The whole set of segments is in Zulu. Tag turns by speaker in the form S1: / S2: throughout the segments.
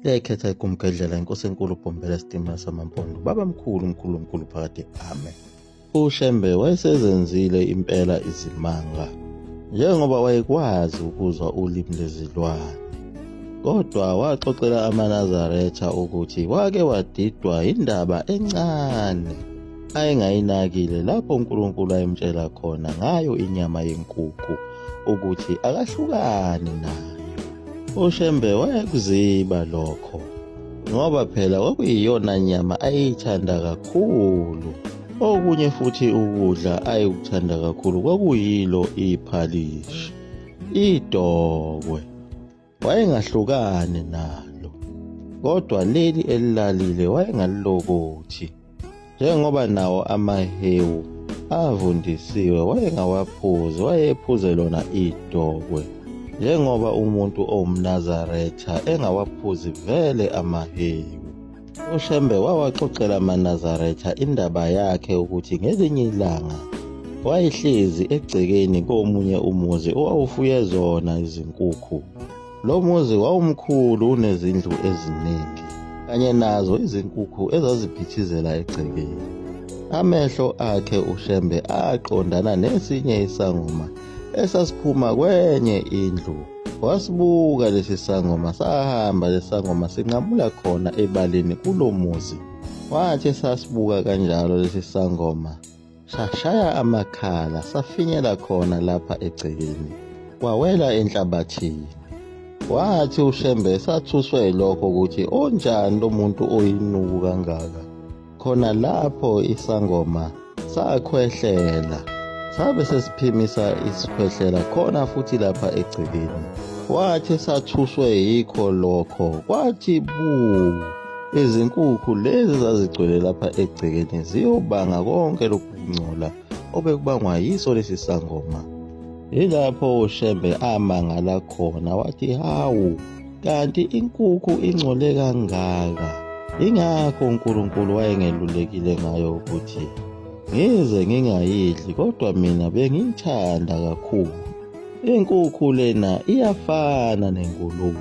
S1: Liyayikhetha igumgedlela inkosi enkulu uBhombela esitimela samampondo. Baba mkhulu phakathi ame. uShembe wayesezenzile impela izimanga, njengoba wayekwazi ukuzwa ulimi lezilwane. Kodwa waxoxela amaNazaretha ukuthi wake wadidwa indaba encane ayengayinakile lapho uNkulunkulu ayemtshela khona ngayo inyama yenkukhu ukuthi akahlukane nayo. uShembe wayekuziba lokho, ngoba phela kwakuyiyona nyama ayeyithanda kakhulu. Okunye futhi ukudla ayekuthanda kakhulu kwakuyilo iphalishi, idokwe. Wayengahlukani nalo, kodwa leli elilalile wayengalilokothi. Njengoba nawo amahewu avundisiwe wayengawaphuzi, wayephuze lona idokwe. Njengoba umuntu owumNazaretha engawaphuzi vele amahewu. uShembe wawaxoxela amaNazaretha indaba yakhe ukuthi ngelinye ilanga wayehlezi egcekeni komunye umuzi owawufuye zona izinkukhu. Lo muzi wawumkhulu, unezindlu eziningi kanye nazo izinkukhu ezaziphithizela egcekeni. Amehlo akhe uShembe aqondana nesinye isangoma esasiphuma kwenye indlu. Wasibuka lesi sangoma, sahamba lesangoma sinqamula khona ebaleni kulo muzi. Wathi sasibuka kanjalo lesi sangoma, sashaya amakhala, safinyela khona lapha egcekeni, wawela enhlabathini. Wathi uShembe sathuswe yilokho ukuthi onjani lo muntu oyinuku kangaka. Khona lapho isangoma sakhwehlela, sabe sesiphimisa isikhwehlela khona futhi lapha egcekeni. Wathi sathuswe yikho lokho, kwathi bu, izinkukhu lezi zazigcwele lapha egcekeni ziyobanga konke lokhu kungcola obekubangwa yiso lesi sangoma. Yilapho uShembe amangala khona, wathi hawu, kanti inkukhu ingcole kangaka. Ingakho uNkulunkulu wayengelulekile ngayo ukuthi ngize ngingayidli, kodwa mina bengiyithanda kakhulu. Inkukhu lena iyafana nengulube.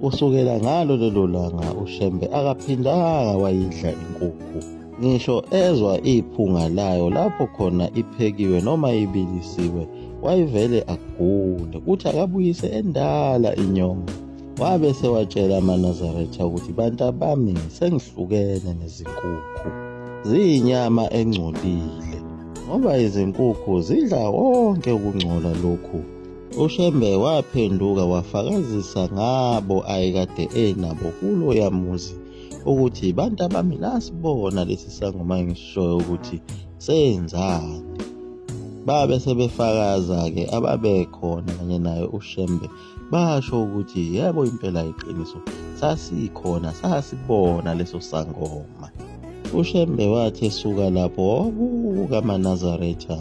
S1: Usukela ngalo lelo langa uShembe akaphindanga wayidla inkukhu. Ngisho ezwa iphunga layo lapho khona iphekiwe noma ibilisiwe, wayevele agule kuthi akabuyise endala inyongo. Wabe sewatshela amaNazaretha ukuthi bantabami, sengihlukene nezinkukhu, ziyinyama engcolile, ngoba izinkukhu zidla wonke ukungcola lokhu. uShembe waphenduka wafakazisa ngabo ayekade enabo kulo yamuzi ukuthi bantabami, nasibona lesi sangoma engishoyo ukuthi senzani. Babe sebefakaza-ke ababekhona kanye naye uShembe, basho ukuthi yebo impela iqiniso, sasikhona, sasibona leso sangoma. uShembe wathi esuka lapho wabuka amaNazaretha,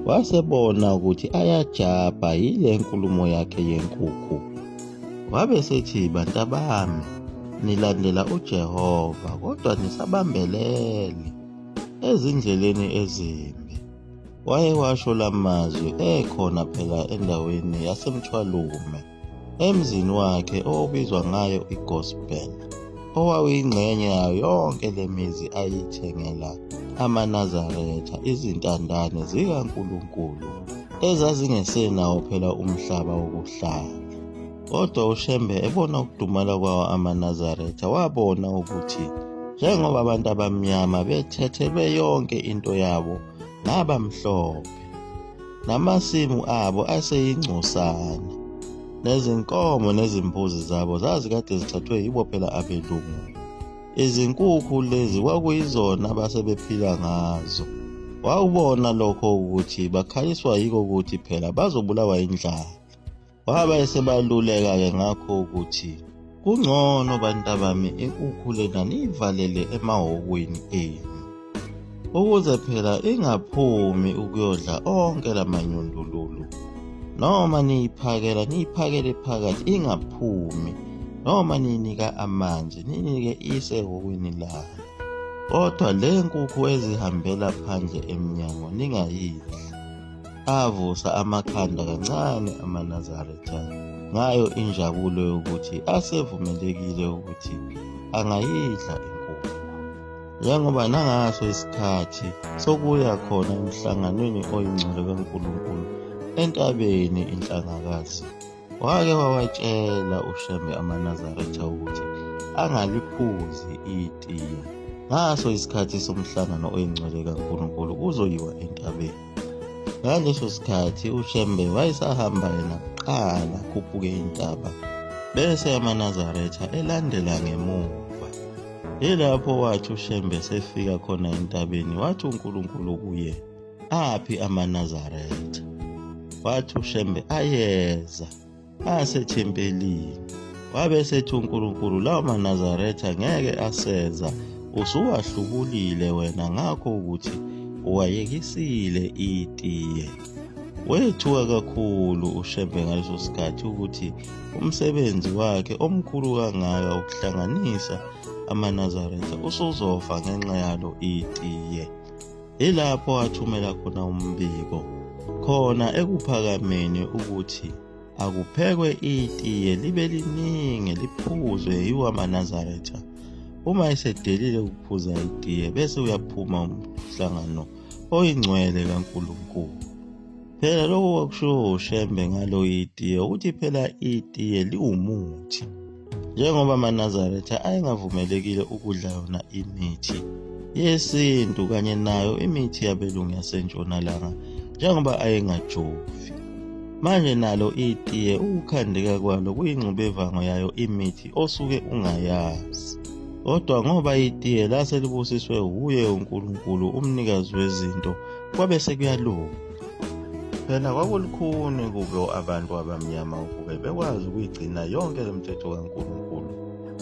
S1: wasebona ukuthi ayajabha yile nkulumo yakhe yenkukhu. Wabe sethi, bantabami, nilandela uJehova kodwa nisabambelele ezindleleni ezimbi. Wayewasho lamazwi ekhona phela endaweni yaseMthwalume, emzini wakhe owawubizwa ngayo iGospel, owawuyingxenye yayo yonke lemizi ayithengela amaNazaretha, izintandane zikaNkulunkulu ezazingesenawo phela umhlaba wokuhlala. Kodwa uShembe ebona ukudumala kwawo amaNazaretha, wabona ukuthi njengoba abantu abamnyama bethethelwe yonke into yabo ngabamhlophe, namasimu abo aseyingcosana, nezinkomo nezimbuzi zabo zazikade zithathwe yibo phela abelungu. Izinkukhu lezi kwakuyizona abasebephila ngazo. Wawubona lokho ukuthi bakhaliswa yiko ukuthi phela bazobulawa indlala. Waba esebaluleka-ke ngakho ukuthi kungcono bantabami, inkukhu lena niyivalele emahhokweni enu, ukuze phela ingaphumi ukuyodla onke lamanyundululu. Noma niyiphakele phakathi ingaphumi, noma niyinika amanzi, ninike isehhokweni layo. Kodwa le nkukhu ezihambela phandle emnyango ningayidli. avusa amakhanda kancane amaNazaretha ngayo injabulo yokuthi asevumelekile ukuthi angayidla inkukhu. Njengoba nangaso isikhathi sokuya khona emhlanganweni oyingcwele kaNkulunkulu entabeni inhlangakazi, wake wawatshela uShembe amaNazaretha ukuthi angaliphuzi itiye ngaso isikhathi somhlangano oyingcwele kaNkulunkulu kuzoyiwa entabeni. Ngaleso sikhathi uShembe wayesahamba yena kuqala khuphuke intaba, bese amaNazaretha elandela ngemuva. Yilapho wathi uShembe sefika khona entabeni wathi uNkulunkulu kuye, aphi amaNazaretha? Wathi uShembe ayeza asethempelini. Wabe sethi uNkulunkulu lawo maNazaretha ngeke aseza, usuwahlubulile wena ngakho ukuthi uwayekisile itiye. Wethuka kakhulu uShembe ngaleso sikhathi ukuthi umsebenzi wakhe omkhulu kangaka ukuhlanganisa amaNazaretha usuzofa ngenxa yalo itiye. Ilapho wathumela khona umbiko khona ekuphakameni ukuthi akuphekwe itiye libe liningi liphuzwe yiwo amaNazaretha. Uma esedelile ukuphuza itiye bese uyaphuma umhlangano oyingcwele kaNkulunkulu. Phela lokho kwakusho uShembe ngalo itiye ukuthi phela itiye liwumuthi. Njengoba amaNazaretha ayengavumelekile ukudla yona imithi yesintu kanye nayo imithi yabelungu yasentshonalanga njengoba ayengajovi. Manje nalo itiye ukukhandeka kwalo kuyingxubevango yayo imithi osuke ungayazi. Kodwa ngoba itiye lase libusiswe uye uNkulunkulu umnikazi wezinto, kwabe sekuyalunga. Phela kwakulikhuni kubo abantu abamnyama ukube bekwazi ukuyigcina yonke lemithetho kaNkulunkulu,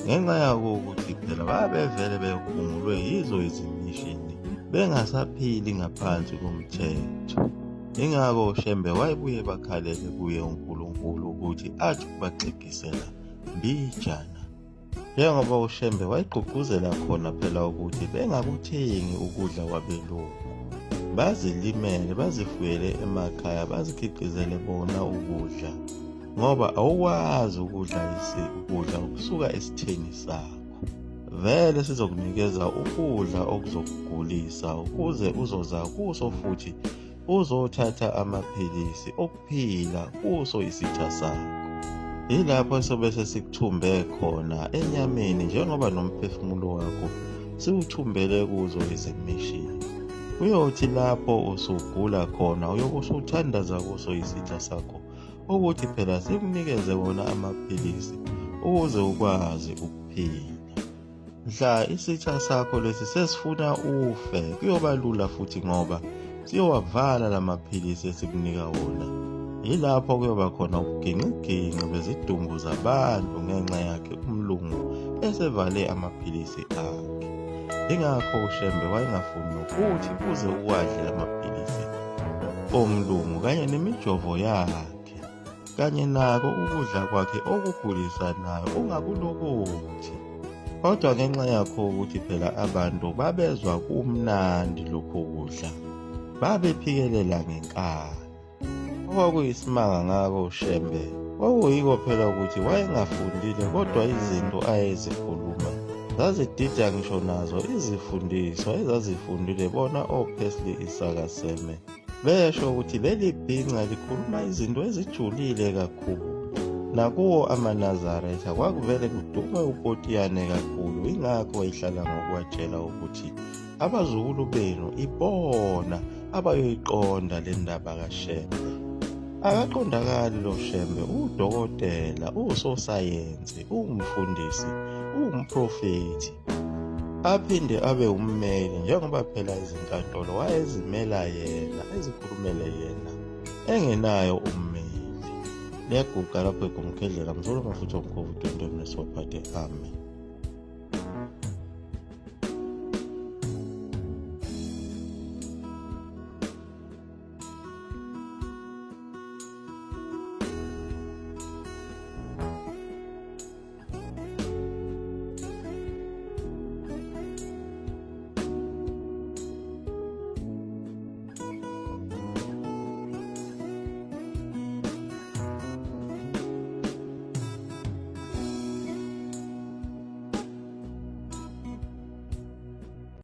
S1: ngenxa yako ukuthi phela babevele bekhungulwe yizo izimishini bengasaphili ngaphansi komthetho. Ingakho uShembe wayebuye bakhalele kuye uNkulunkulu ukuthi athi ukubaxegisela mbijana. Njengoba uShembe wayegqugquzela khona phela ukuthi bengakuthengi ukudla kwabelungu, bazilimele bazifuyele emakhaya bazikhiqizele bona ukudla, ngoba awukwazi ukudla ukudla okusuka esitheni sakho. Vele sizokunikeza ukudla okuzokugulisa ukuze uzoza kuso futhi uzothatha amaphilisi okuphila kuso isitha sakho. Yilapho sobe sesikuthumbe khona enyameni njengoba nomphefumulo wakho siwuthumbele kuzo izimishini. Uyothi lapho usugula khona uyobe usuthandaza kuso isitha sakho ukuthi phela sikunikeze wona amaphilisi ukuze ukwazi ukuphila. Mhla isitha sakho lesi sesifuna ufe kuyoba lula futhi ngoba siyowavala lamaphilisi esikunika wona. Yilapho kuyoba khona ubuginqiginqi bezidumbu zabantu ngenxa yakhe umlungu esevale amaphilisi akhe. Ingakho uShembe wayengafuni ukuthi kuze uwadle amaphilisi omlungu kanye nemijovo yakhe kanye nako ukudla kwakhe okugulisanayo ungakulokothi. Kodwa ngenxa yakho ukuthi phela abantu babezwa kumnandi lokho kudla, babephikelela ngenkani. Okwakuyisimanga ngako uShembe kwakuyiko phela ukuthi wayengafundile, kodwa izinto ayezikhuluma zazidida ngisho nazo izifundiswa ezazifundile bona oPaisley Isaka Seme. Besho ukuthi leli bhinqa likhuluma izinto ezijulile kakhulu. Nakuwo amaNazaretha kwakuvele kudume upotiyane kakhulu. Ingakho wayihlala ngokuwatshela ukuthi abazukulu benu ibona abayoyiqonda le ndaba kaShembe. Akaqondakali lo Shembe, udokotela, usosayensi, umfundisi, umprofethi, aphinde abe ummeli njengoba phela izinkantolo wayezimela yena, ezikhulumele yena, engenayo ummeli. Liyaguqa lapho eGumkhendlela, Mzolo Mafutha Mkhovu 20 Amen.